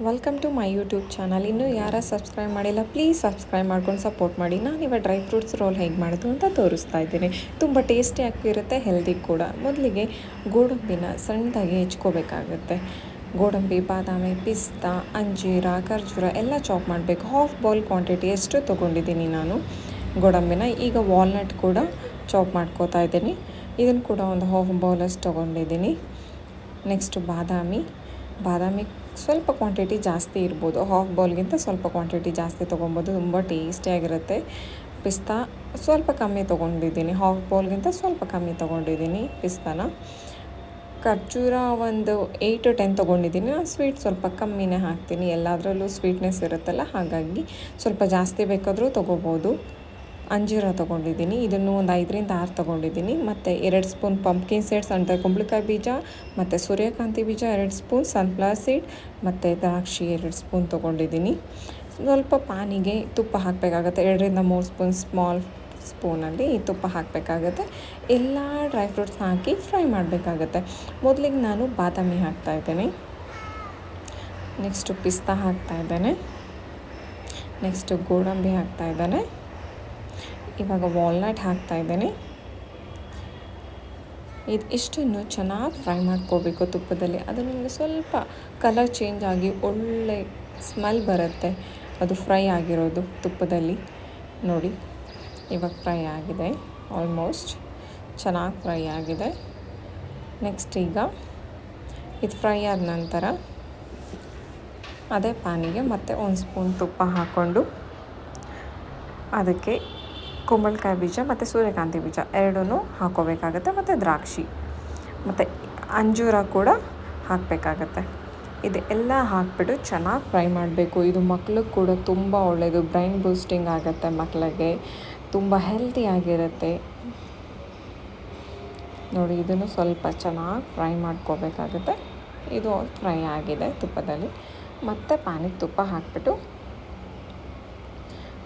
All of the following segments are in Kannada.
Welcome to my YouTube channel. ಇನ್ನೂ ಯಾರು ಸಬ್ಸ್ಕ್ರೈಬ್ ಮಾಡಿಲ್ಲ ಪ್ಲೀಸ್ ಸಬ್ಸ್ಕ್ರೈಬ್ ಮಾಡ್ಕೊಂಡು ಸಪೋರ್ಟ್ ಮಾಡಿ. ನಾನಿವಾಗ ಡ್ರೈ ಫ್ರೂಟ್ಸ್ ರೋಲ್ ಹೇಗೆ ಮಾಡೋದು ಅಂತ ತೋರಿಸ್ತಾ ಇದ್ದೀನಿ. ತುಂಬ ಟೇಸ್ಟಿಯಾಗಿ ಇರುತ್ತೆ, ಹೆಲ್ದಿ ಕೂಡ. ಮೊದಲಿಗೆ ಗೋಡಂಬಿನ ಸಣ್ಣದಾಗಿ ಹೆಚ್ಕೋಬೇಕಾಗುತ್ತೆ. ಗೋಡಂಬಿ, ಬಾದಾಮಿ, ಪಿಸ್ತಾ, ಅಂಜೀರ, ಖರ್ಜೂರ ಎಲ್ಲ ಚಾಪ್ ಮಾಡಬೇಕು. ಹಾಫ್ ಬೌಲ್ ಕ್ವಾಂಟಿಟಿ ಎಷ್ಟು ತೊಗೊಂಡಿದ್ದೀನಿ ನಾನು ಗೋಡಂಬಿನ. ಈಗ ವಾಲ್ನಟ್ ಕೂಡ ಚಾಪ್ ಮಾಡ್ಕೋತಾ ಇದ್ದೀನಿ. ಇದನ್ನು ಕೂಡ ಒಂದು ಹಾಫ್ ಬೌಲಷ್ಟು ತೊಗೊಂಡಿದ್ದೀನಿ. ನೆಕ್ಸ್ಟು ಬಾದಾಮಿ ಸ್ವಲ್ಪ ಕ್ವಾಂಟಿಟಿ ಜಾಸ್ತಿ ಇರ್ಬೋದು, ಹಾಫ್ ಬೌಲ್ಗಿಂತ ಸ್ವಲ್ಪ ಕ್ವಾಂಟಿಟಿ ಜಾಸ್ತಿ ತೊಗೊಬೋದು, ತುಂಬ ಟೇಸ್ಟಿಯಾಗಿರುತ್ತೆ. ಪಿಸ್ತಾ ಸ್ವಲ್ಪ ಕಮ್ಮಿ ತೊಗೊಂಡಿದ್ದೀನಿ, ಹಾಫ್ ಬೌಲ್ಗಿಂತ ಸ್ವಲ್ಪ ಕಮ್ಮಿ ತೊಗೊಂಡಿದ್ದೀನಿ ಪಿಸ್ತಾನ. ಖರ್ಜೂರ ಒಂದು 8 to 10 ತೊಗೊಂಡಿದ್ದೀನಿ. ನಾನು ಸ್ವೀಟ್ ಸ್ವಲ್ಪ ಕಮ್ಮಿನೇ ಹಾಕ್ತೀನಿ, ಎಲ್ಲದರಲ್ಲೂ ಸ್ವೀಟ್ನೆಸ್ ಇರುತ್ತಲ್ಲ, ಹಾಗಾಗಿ ಸ್ವಲ್ಪ ಜಾಸ್ತಿ ಬೇಕಾದರೂ ತೊಗೋಬೋದು. ಅಂಜೀರ ತೊಗೊಂಡಿದ್ದೀನಿ, ಇದನ್ನು ಒಂದು 5ರಿಂದ 6 ತೊಗೊಂಡಿದ್ದೀನಿ. ಮತ್ತು 2 ಸ್ಪೂನ್ ಪಂಪ್ಕಿನ್ ಸೀಡ್ಸ್ ಅಂದರೆ ಕುಂಬಳಕಾಯಿ ಬೀಜ, ಮತ್ತು ಸೂರ್ಯಕಾಂತಿ ಬೀಜ 2 ಸ್ಪೂನ್, ಸನ್ಫ್ಲವರ್ ಸೀಡ್ ಮತ್ತು ದ್ರಾಕ್ಷಿ 2 ಸ್ಪೂನ್ ತೊಗೊಂಡಿದ್ದೀನಿ. ಸ್ವಲ್ಪ ಪಾನಿಗೆ ತುಪ್ಪ ಹಾಕಬೇಕಾಗತ್ತೆ, 2ರಿಂದ 3 ಸ್ಪೂನ್ ಸ್ಮಾಲ್ ಸ್ಪೂನಲ್ಲಿ ತುಪ್ಪ ಹಾಕಬೇಕಾಗತ್ತೆ. ಎಲ್ಲ ಡ್ರೈ ಫ್ರೂಟ್ಸ್ ಹಾಕಿ ಫ್ರೈ ಮಾಡಬೇಕಾಗತ್ತೆ. ಮೊದಲಿಗೆ ನಾನು ಬಾದಾಮಿ ಹಾಕ್ತಾಯಿದ್ದೇನೆ, ನೆಕ್ಸ್ಟು ಪಿಸ್ತಾ ಹಾಕ್ತಾಯಿದ್ದೇನೆ, ನೆಕ್ಸ್ಟು ಗೋಡಂಬಿ ಹಾಕ್ತಾಯಿದ್ದೇನೆ, ಇವಾಗ ವಾಲ್ನಟ್ ಹಾಕ್ತಾಯಿದ್ದೀನಿ. ಇಷ್ಟನ್ನು ಚೆನ್ನಾಗಿ ಫ್ರೈ ಮಾಡ್ಕೋಬೇಕು ತುಪ್ಪದಲ್ಲಿ. ಅದು ನಿಮಗೆ ಸ್ವಲ್ಪ ಕಲರ್ ಚೇಂಜ್ ಆಗಿ ಒಳ್ಳೆ ಸ್ಮೆಲ್ ಬರುತ್ತೆ, ಅದು ಫ್ರೈ ಆಗಿರೋದು ತುಪ್ಪದಲ್ಲಿ. ನೋಡಿ ಇವಾಗ ಫ್ರೈ ಆಗಿದೆ, ಆಲ್ಮೋಸ್ಟ್ ಚೆನ್ನಾಗಿ ಫ್ರೈ ಆಗಿದೆ. ನೆಕ್ಸ್ಟ್ ಈಗ ಇದು ಫ್ರೈ ಆದ ನಂತರ ಅದೇ ಪ್ಯಾನಿಗೆ ಮತ್ತೆ 1 ಸ್ಪೂನ್ ತುಪ್ಪ ಹಾಕ್ಕೊಂಡು ಅದಕ್ಕೆ ಕುಂಬಳಕಾಯಿ ಬೀಜ ಮತ್ತು ಸೂರ್ಯಕಾಂತಿ ಬೀಜ 2 ಹಾಕ್ಕೋಬೇಕಾಗತ್ತೆ, ಮತ್ತು ದ್ರಾಕ್ಷಿ ಮತ್ತು ಅಂಜೂರ ಕೂಡ ಹಾಕಬೇಕಾಗತ್ತೆ. ಇದು ಎಲ್ಲ ಹಾಕಿಬಿಟ್ಟು ಚೆನ್ನಾಗಿ ಫ್ರೈ ಮಾಡಬೇಕು. ಇದು ಮಕ್ಳಿಗೆ ಕೂಡ ತುಂಬ ಒಳ್ಳೆಯದು, ಬ್ರೈನ್ ಬೂಸ್ಟಿಂಗ್ ಆಗುತ್ತೆ, ಮಕ್ಕಳಿಗೆ ತುಂಬ ಹೆಲ್ತಿಯಾಗಿರುತ್ತೆ. ನೋಡಿ ಇದನ್ನು ಸ್ವಲ್ಪ ಚೆನ್ನಾಗಿ ಫ್ರೈ ಮಾಡ್ಕೋಬೇಕಾಗುತ್ತೆ. ಇದು ಫ್ರೈ ಆಗಿದೆ ತುಪ್ಪದಲ್ಲಿ. ಮತ್ತು ಪ್ಯಾನಿಗೆ ತುಪ್ಪ ಹಾಕಿಬಿಟ್ಟು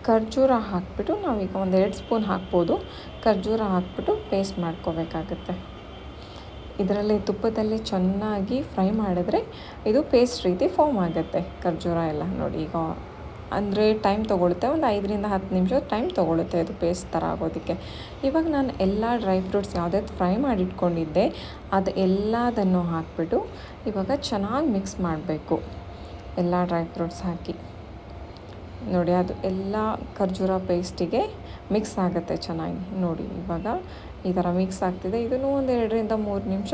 ಖರ್ಜೂರ ಹಾಕಿಬಿಟ್ಟು, ನಾವೀಗ ಒಂದು 2 ಸ್ಪೂನ್ ಹಾಕ್ಬೋದು, ಖರ್ಜೂರ ಹಾಕಿಬಿಟ್ಟು ಪೇಸ್ಟ್ ಮಾಡ್ಕೋಬೇಕಾಗುತ್ತೆ. ಇದರಲ್ಲಿ ತುಪ್ಪದಲ್ಲಿ ಚೆನ್ನಾಗಿ ಫ್ರೈ ಮಾಡಿದ್ರೆ ಇದು ಪೇಸ್ಟ್ ರೀತಿ ಫಾರ್ಮ್ ಆಗುತ್ತೆ ಖರ್ಜೂರ ಎಲ್ಲ. ನೋಡಿ ಈಗ ಅಂದರೆ ಟೈಮ್ ತೊಗೊಳುತ್ತೆ, ಒಂದು 5ರಿಂದ 10 ನಿಮಿಷ ಟೈಮ್ ತೊಗೊಳುತ್ತೆ ಅದು ಪೇಸ್ಟ್ ಥರ ಆಗೋದಕ್ಕೆ. ಇವಾಗ ನಾನು ಎಲ್ಲ ಡ್ರೈ ಫ್ರೂಟ್ಸ್ ಯಾವುದ್ಯಾವ್ದು ಫ್ರೈ ಮಾಡಿಟ್ಕೊಂಡಿದ್ದೆ ಅದು ಎಲ್ಲದನ್ನು ಹಾಕಿಬಿಟ್ಟು ಇವಾಗ ಚೆನ್ನಾಗಿ ಮಿಕ್ಸ್ ಮಾಡಬೇಕು. ಎಲ್ಲ ಡ್ರೈ ಫ್ರೂಟ್ಸ್ ಹಾಕಿ ನೋಡಿ, ಅದು ಎಲ್ಲ ಖರ್ಜೂರ ಪೇಸ್ಟಿಗೆ ಮಿಕ್ಸ್ ಆಗುತ್ತೆ ಚೆನ್ನಾಗಿ. ನೋಡಿ ಇವಾಗ ಈ ಥರ ಮಿಕ್ಸ್ ಆಗ್ತಿದೆ. ಇದನ್ನು ಒಂದು 2ರಿಂದ 3 ನಿಮಿಷ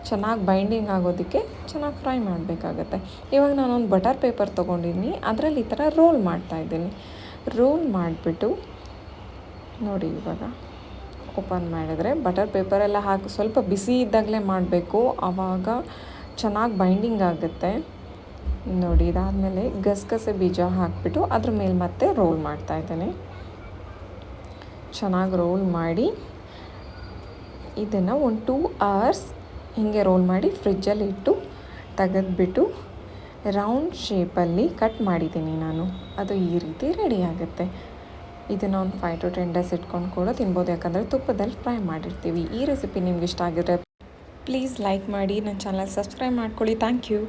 ಚೆನ್ನಾಗಿ ಬೈಂಡಿಂಗ್ ಆಗೋದಕ್ಕೆ ಚೆನ್ನಾಗಿ ಫ್ರೈ ಮಾಡಬೇಕಾಗತ್ತೆ. ಇವಾಗ ನಾನೊಂದು ಬಟರ್ ಪೇಪರ್ ತೊಗೊಂಡಿದ್ದೀನಿ, ಅದರಲ್ಲಿ ಈ ಥರ ರೋಲ್ ಮಾಡ್ತಾಯಿದ್ದೀನಿ. ರೋಲ್ ಮಾಡಿಬಿಟ್ಟು ನೋಡಿ ಇವಾಗ ಓಪನ್ ಮಾಡಿದ್ರೆ ಬಟರ್ ಪೇಪರೆಲ್ಲ ಹಾಕಿ ಸ್ವಲ್ಪ ಬಿಸಿ ಇದ್ದಾಗಲೇ ಮಾಡಬೇಕು, ಆವಾಗ ಚೆನ್ನಾಗಿ ಬೈಂಡಿಂಗ್ ಆಗುತ್ತೆ. ನೋಡಿ ಇದಾದಮೇಲೆ ಗಸಗಸೆ ಬೀಜ ಹಾಕಿಬಿಟ್ಟು ಅದ್ರ ಮೇಲೆ ಮತ್ತೆ ರೋಲ್ ಮಾಡ್ತಾಯಿದ್ದೇನೆ. ಚೆನ್ನಾಗಿ ರೋಲ್ ಮಾಡಿ ಇದನ್ನು ಒಂದು 2 hours ಹೀಗೆ ರೋಲ್ ಮಾಡಿ ಫ್ರಿಜ್ಜಲ್ಲಿ ಇಟ್ಟು ತೆಗೆದ್ಬಿಟ್ಟು ರೌಂಡ್ ಶೇಪಲ್ಲಿ ಕಟ್ ಮಾಡಿದ್ದೀನಿ ನಾನು. ಅದು ಈ ರೀತಿ ರೆಡಿ ಆಗುತ್ತೆ. ಇದನ್ನು ಒಂದು 5 to 10 days ಇಟ್ಕೊಂಡು ಕೂಡ ತಿನ್ಬೋದು, ಯಾಕಂದರೆ ತುಪ್ಪದಲ್ಲಿ ಫ್ರೈ ಮಾಡಿರ್ತೀವಿ. ಈ ರೆಸಿಪಿ ನಿಮ್ಗೆ ಇಷ್ಟ ಆಗಿದ್ರೆ ಪ್ಲೀಸ್ ಲೈಕ್ ಮಾಡಿ, ನನ್ನ ಚಾನಲ್ ಸಬ್ಸ್ಕ್ರೈಬ್ ಮಾಡ್ಕೊಳ್ಳಿ. Thank you.